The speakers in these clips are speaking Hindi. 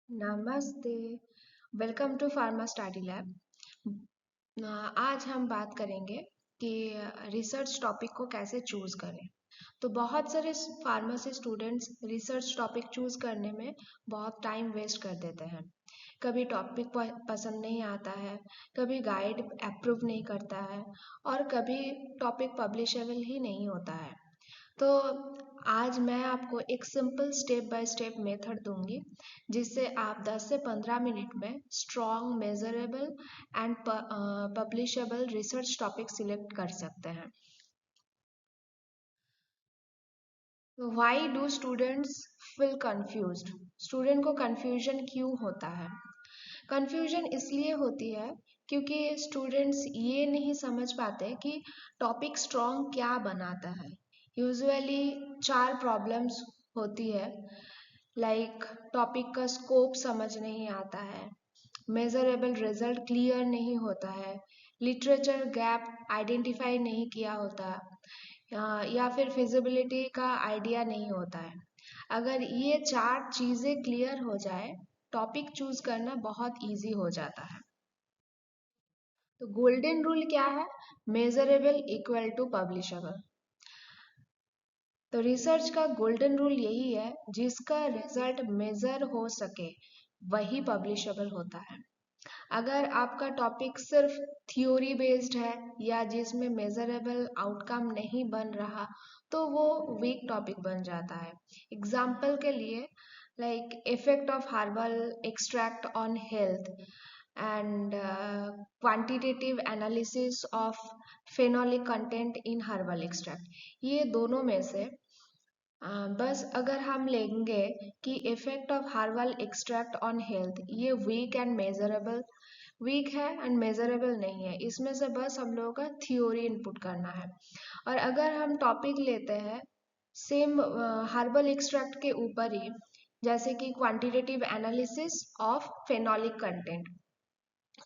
नमस्ते। Welcome to pharma study lab. आज हम बात करेंगे कि रिसर्च टॉपिक को कैसे चूज करें। तो बहुत सारे pharmacy students research topic choose करने में बहुत टाइम वेस्ट कर देते हैं। कभी टॉपिक पसंद नहीं आता है, कभी गाइड अप्रूव नहीं करता है, और कभी टॉपिक पब्लिशेबल ही नहीं होता है। तो आज मैं आपको एक simple step by step method दूंगी, जिससे आप 10 से 15 मिनट में strong, measurable and publishable research topic select कर सकते हैं। Why do students feel confused? Student को कंफ्यूजन क्यों होता है? कंफ्यूजन इसलिए होती है क्योंकि स्टूडेंट्स ये नहीं समझ पाते कि टॉपिक स्ट्रॉन्ग क्या बनाता है। यूजुअली 4 प्रॉब्लम्स होती है, लाइक टॉपिक का स्कोप समझ नहीं आता है, मेजरेबल रिजल्ट क्लियर नहीं होता है, लिटरेचर गैप आइडेंटिफाई नहीं किया होता, या फिर फिजिबिलिटी का आइडिया नहीं होता है। अगर ये 4 चीज़ें क्लियर हो जाए, टॉपिक चूज करना बहुत इजी हो जाता है। तो गोल्डन रूल क्या है? Measurable equal to publishable. तो रिसर्च का गोल्डन रूल यही है, जिसका रिजल्ट मेजर हो सके वही पब्लिशेबल होता है। अगर आपका टॉपिक सिर्फ थ्योरी बेस्ड है या जिसमें मेजरेबल आउटकम नहीं बन रहा, तो वो वीक टॉपिक बन जाता है। एग्जाम्पल के लिए, like effect of herbal extract on health and quantitative analysis of phenolic content in herbal extract. ये दोनों में से बस अगर हम लेंगे कि effect of herbal extract on health, ये वीक एंड मेजरेबल, वीक है एंड मेजरेबल नहीं है, इसमें से बस हम लोगों का थ्योरी इनपुट करना है। और अगर हम टॉपिक लेते हैं सेम हर्बल एक्सट्रैक्ट के ऊपर ही, जैसे कि quantitative analysis of phenolic content,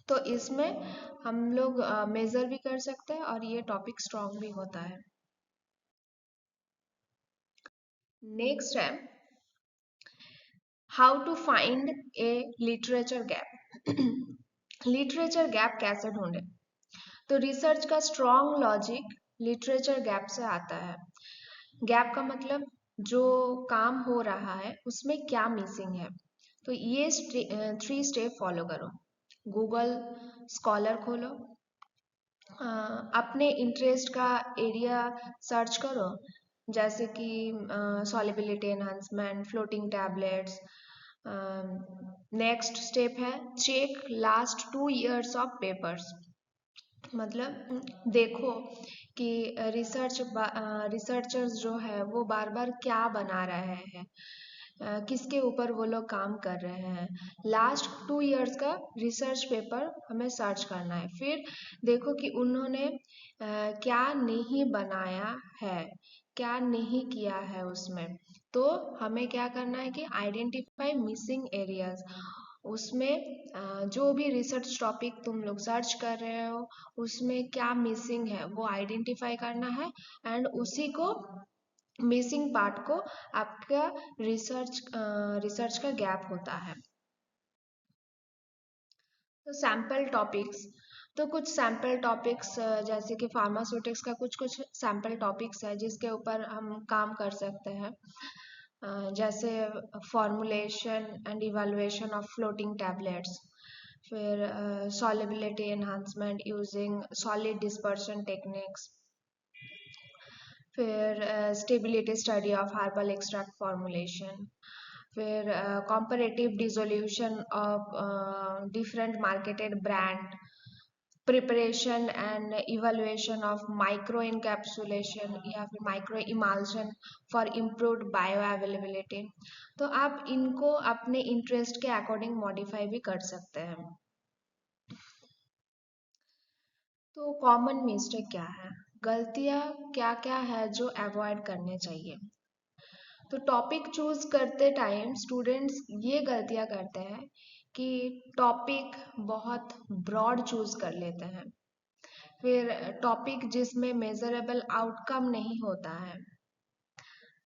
तो इसमें हम लोग मेजर भी कर सकते हैं और ये टॉपिक स्ट्रॉन्ग भी होता है। नेक्स्ट है how to find a literature gap. Literature gap कैसे ढूंढे? तो रिसर्च का स्ट्रॉन्ग लॉजिक लिटरेचर गैप से आता है। गैप का मतलब जो काम हो रहा है उसमें क्या मिसिंग है। तो ये 3 स्टेप फॉलो करो। गूगल स्कॉलर खोलो, अपने इंटरेस्ट का एरिया सर्च करो, जैसे कि solubility enhancement, floating tablets. Next step है check last 2 years of papers. मतलब देखो कि रिसर्चर्स जो है वो बार बार क्या बना रहे हैं, किसके ऊपर वो लोग काम कर रहे हैं। लास्ट 2 years का रिसर्च पेपर हमें सर्च करना है। फिर देखो कि उन्होंने क्या नहीं बनाया है, क्या नहीं किया है उसमें। तो हमें क्या करना है कि आइडेंटिफाई मिसिंग एरियाज। उसमें जो भी रिसर्च टॉपिक तुम लोग सर्च कर रहे हो उसमें क्या मिसिंग है वो आइडेंटिफाई करना है, एंड उसी को, मिसिंग पार्ट को आपका रिसर्च का गैप होता है। तो सैम्पल टॉपिक्स, तो कुछ सैम्पल टॉपिक्स जैसे कि फार्मास्यूटिक्स का कुछ कुछ सैम्पल टॉपिक्स है जिसके ऊपर हम काम कर सकते हैं। जैसे formulation and evaluation of floating tablets, फिर solubility enhancement using solid dispersion techniques, फिर stability study of herbal extract formulation, फिर comparative dissolution of different marketed brand, preparation and evaluation of micro encapsulation या फिर micro emulsion for improved bioavailability। तो आप इनको अपने इंटरेस्ट के अकॉर्डिंग मॉडिफाई भी कर सकते हैं। तो कॉमन मिस्टेक क्या है, गलतियाँ क्या क्या है जो अवॉइड करने चाहिए? तो टॉपिक चूज करते टाइम स्टूडेंट्स ये गलतियाँ करते हैं कि टॉपिक बहुत ब्रॉड चूज कर लेते हैं, फिर टॉपिक जिसमें मेजरेबल आउटकम नहीं होता है,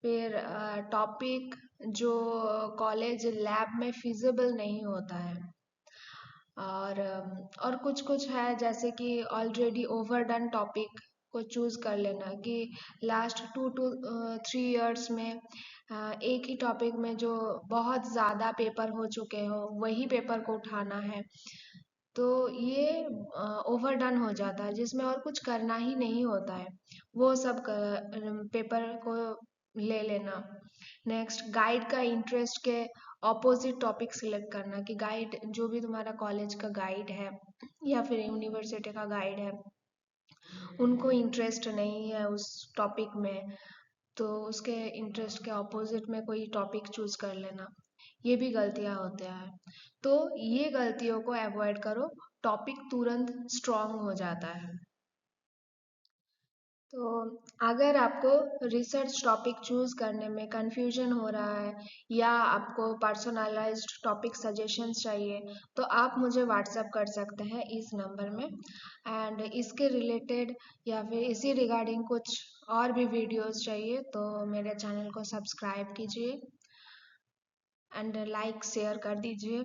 फिर टॉपिक जो कॉलेज लैब में फिजिबल नहीं होता है। और कुछ कुछ है जैसे कि ऑलरेडी ओवरडन टॉपिक को चूज कर लेना कि लास्ट 2 to 3 years में एक ही टॉपिक में जो बहुत ज़्यादा पेपर हो चुके हो वही पेपर को उठाना है। तो ये ओवरडन हो जाता है जिसमें और कुछ करना ही नहीं होता है, वो सब पेपर को ले लेना। नेक्स्ट, गाइड का इंटरेस्ट के ऑपोजिट टॉपिक सिलेक्ट करना कि गाइड जो भी तुम्हारा कॉलेज का गाइड है या फिर यूनिवर्सिटी का गाइड है उनको इंटरेस्ट नहीं है उस टॉपिक में, तो उसके इंटरेस्ट के ऑपोजिट में कोई टॉपिक चूज कर लेना। ये भी गलतियां होते हैं, तो ये गलतियों को अवॉइड करो, टॉपिक तुरंत स्ट्रॉन्ग हो जाता है। तो अगर आपको रिसर्च टॉपिक चूज करने में कंफ्यूजन हो रहा है या आपको पर्सनलाइज्ड टॉपिक सजेशंस चाहिए तो आप मुझे व्हाट्सएप कर सकते हैं इस नंबर में। एंड इसके रिलेटेड या फिर इसी रिगार्डिंग कुछ और भी वीडियोस चाहिए तो मेरे चैनल को सब्सक्राइब कीजिए एंड लाइक शेयर कर दीजिए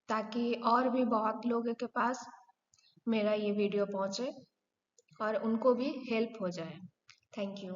ताकि और भी बहुत लोगों के पास मेरा ये वीडियो पहुंचे और उनको भी हेल्प हो जाए। Thank you.